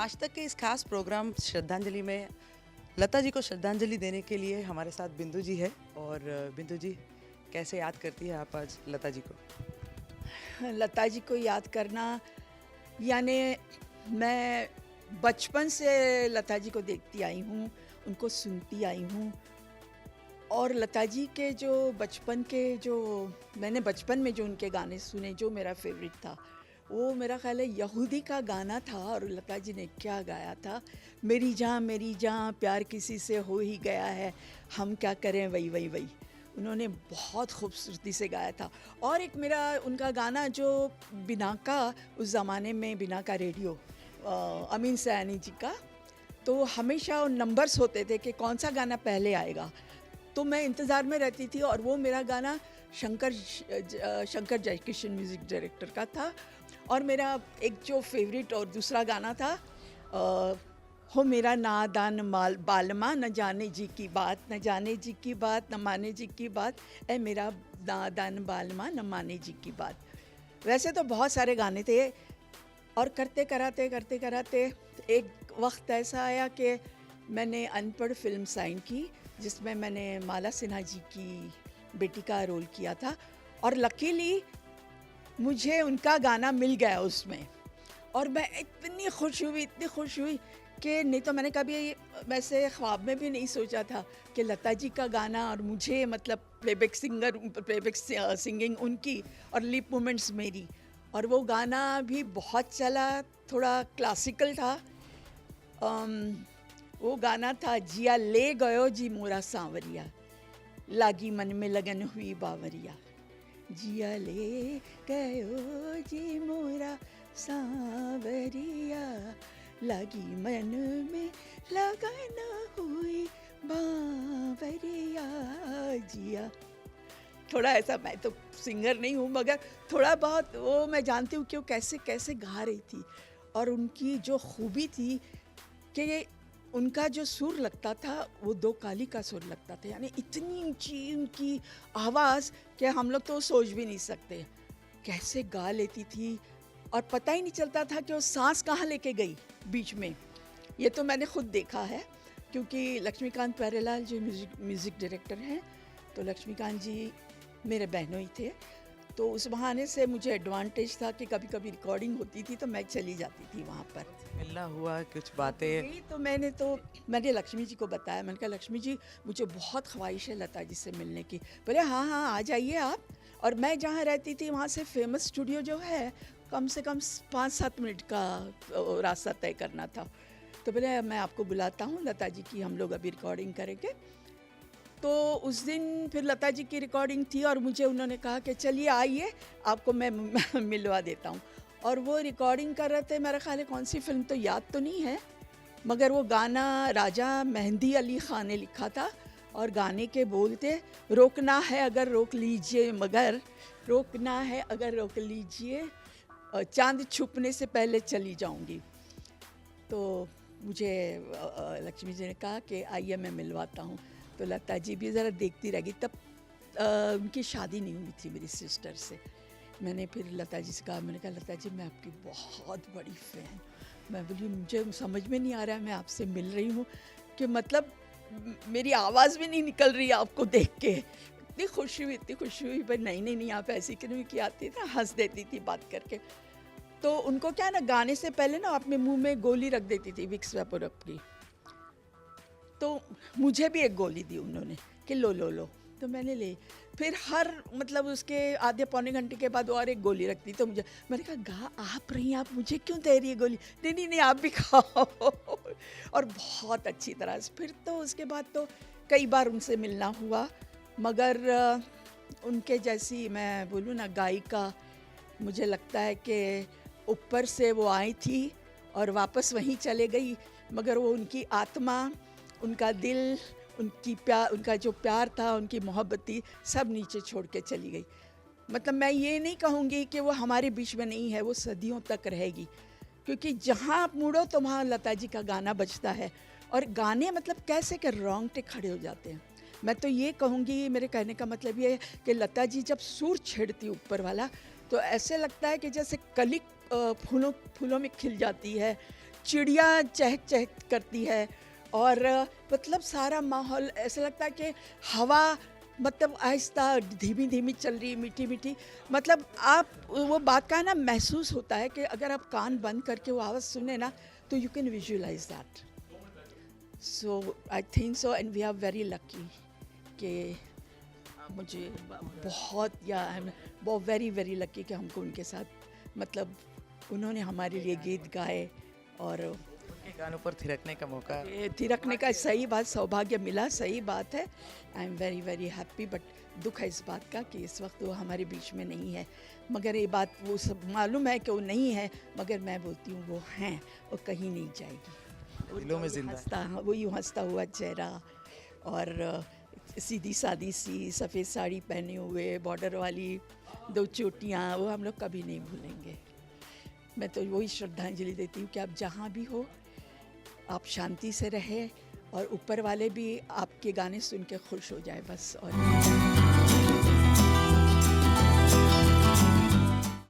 आज तक के इस खास प्रोग्राम श्रद्धांजलि में लता जी को श्रद्धांजलि देने के लिए हमारे साथ बिंदु जी है। और बिंदु जी, कैसे याद करती है आप आज लता जी को? लता जी को याद करना यानी मैं बचपन से लता जी को देखती आई हूँ, उनको सुनती आई हूँ। और लता जी के जो बचपन के जो मैंने बचपन में जो उनके गाने सुने, जो मेरा फेवरेट था, वो मेरा ख़्याल है यहूदी का गाना था। और लता जी ने क्या गाया था, मेरी जान प्यार किसी से हो ही गया है, हम क्या करें वही वही वही। उन्होंने बहुत खूबसूरती से गाया था। और एक मेरा उनका गाना जो बिना का, उस ज़माने में बिना का रेडियो, अमीन सयानी जी का, तो हमेशा नंबर्स होते थे कि कौन सा गाना पहले आएगा, तो मैं इंतज़ार में रहती थी। और वो मेरा गाना शंकर जयकिशन म्यूज़िक डायरेक्टर का था। और मेरा एक जो फेवरेट और दूसरा गाना था, हो मेरा नादान माल बालमा, न जाने जी की बात, न जाने जी की बात, न माने जी की बात, ए मेरा नादान बालमा, न माने जी की बात। वैसे तो बहुत सारे गाने थे। और करते कराते एक वक्त ऐसा आया कि मैंने अनपढ़ फिल्म साइन की, जिसमें मैंने माला सिन्हा जी की बेटी का रोल किया था। और लकीली मुझे उनका गाना मिल गया उसमें। और मैं इतनी खुश हुई कि नहीं तो मैंने कभी वैसे ख्वाब में भी नहीं सोचा था कि लता जी का गाना और मुझे, मतलब प्लेबैक सिंगिंग उनकी और लिप मूवमेंट्स मेरी। और वो गाना भी बहुत चला, थोड़ा क्लासिकल था। वो गाना था, जिया ले गयो जी मोरा सांवरिया, लागी मन में लगन हुई बावरिया, जिया ले गयो जी मोरा सांवरिया, लागी मन में लगन हुई बावरिया, जिया। थोड़ा ऐसा, मैं तो सिंगर नहीं हूँ, मगर थोड़ा बहुत वो मैं जानती हूँ कि वो कैसे कैसे गा रही थी। और उनकी जो खूबी थी कि उनका जो सुर लगता था, वो दो काली का सुर लगता था। यानी इतनी ऊंची उनकी आवाज़ कि हम लोग तो सोच भी नहीं सकते कैसे गा लेती थी। और पता ही नहीं चलता था कि वो सांस कहाँ लेके गई बीच में। ये तो मैंने खुद देखा है, क्योंकि लक्ष्मीकांत प्यारेलाल जो म्यूज़िक डायरेक्टर हैं, तो लक्ष्मीकांत जी मेरे बहनों ही थे। तो उस बहाने से मुझे एडवांटेज था कि कभी कभी रिकॉर्डिंग होती थी तो मैं चली जाती थी वहाँ पर। मिलना हुआ, कुछ बातें। यही तो मैंने लक्ष्मी जी को बताया। मैंने कहा, लक्ष्मी जी मुझे बहुत ख्वाहिश है लता जी से मिलने की। बोले हाँ हाँ आ जाइए आप। और मैं जहाँ रहती थी वहाँ से फेमस स्टूडियो जो है, कम से कम 5-7 मिनट का रास्ता तय करना था। तो बोले मैं आपको बुलाता हूँ, लता जी की हम लोग अभी रिकॉर्डिंग करेंगे। तो उस दिन फिर लता जी की रिकॉर्डिंग थी और मुझे उन्होंने कहा कि चलिए आइए, आपको मैं मिलवा देता हूँ। और वो रिकॉर्डिंग कर रहे थे, मेरा ख्याल है कौन सी फिल्म तो याद तो नहीं है, मगर वो गाना राजा मेहंदी अली ख़ान ने लिखा था। और गाने के बोल थे, रोकना है अगर रोक लीजिए मगर, रोकना है अगर रोक लीजिए, चांद छुपने से पहले चली जाऊंगी। तो मुझे लक्ष्मी जी ने कहा कि आइए मैं मिलवाता हूँ। तो लता जी भी ज़रा देखती रह गई। तब उनकी शादी नहीं हुई थी मेरी सिस्टर से। मैंने फिर लता जी से कहा, मैंने कहा लता जी मैं आपकी बहुत बड़ी फ़ैन। मैं बोली मुझे समझ में नहीं आ रहा है, मैं आपसे मिल रही हूँ कि मतलब मेरी आवाज़ भी नहीं निकल रही है आपको देख के। इतनी खुशी हुई पर नहीं आप ऐसी क्यों की आती ना, हंस देती थी बात करके। तो उनको क्या ना, गाने से पहले ना अपने मुंह में गोली रख देती थी, विक्स वेपोरब की। तो मुझे भी एक गोली दी उन्होंने कि लो लो लो, तो मैंने ले। फिर हर मतलब उसके आधे पौने घंटे के बाद और एक गोली रखती। तो मैंने कहा गा आप रही, आप मुझे क्यों दे रही है गोली? नहीं आप भी खाओ। और बहुत अच्छी तरह से फिर तो उसके बाद तो कई बार उनसे मिलना हुआ, मगर उनके जैसी मैं बोलूँ ना गायिका, मुझे लगता है कि ऊपर से वो आई थी और वापस वहीं चले गई, मगर वो उनकी आत्मा, उनका दिल, उनका जो प्यार था, उनकी मोहब्बत थी, सब नीचे छोड़ के चली गई। मतलब मैं ये नहीं कहूँगी कि वो हमारे बीच में नहीं है, वो सदियों तक रहेगी। क्योंकि जहाँ आप मुड़ो तो वहाँ लता जी का गाना बजता है। और गाने मतलब कैसे कि रोंगटे खड़े हो जाते हैं। मैं तो ये कहूँगी, मेरे कहने का मतलब ये है कि लता जी जब सुर छेड़ती ऊपर वाला, तो ऐसे लगता है कि जैसे कली फूलों में खिल जाती है। चिड़िया चहक चहक करती है और मतलब सारा माहौल ऐसा लगता है कि हवा मतलब आहिस्ता धीमी धीमी चल रही, मीठी मीठी, मतलब आप वो बात का है ना, महसूस होता है कि अगर आप कान बंद करके वो आवाज़ सुने ना तो you can visualise that. So I think so and we are very lucky कि मुझे बहुत बहुत वेरी वेरी लकी कि हमको उनके साथ मतलब उन्होंने हमारे लिए गीत गाए और उनके गानों पर थिरकने का मौका. ये थिरकने का सही बात सौभाग्य मिला, सही बात है. I am very very happy, but दुख है इस बात का कि इस वक्त वो हमारे बीच में नहीं है. मगर ये बात वो सब मालूम है कि वो नहीं है, मगर मैं बोलती हूँ वो हैं और कहीं नहीं जाएगी. दिलों में जिंदा है. हंसता, वो यूँ हंसता हुआ चेहरा और सीधी सादी सी सफ़ेद साड़ी पहने हुए, बॉर्डर वाली 2 चोटियाँ, वो हम लोग कभी नहीं भूलेंगे. मैं तो वही श्रद्धांजलि देती हूँ कि आप जहाँ भी हो आप शांति से रहे और ऊपर वाले भी आपके गाने सुन के खुश हो जाए बस. और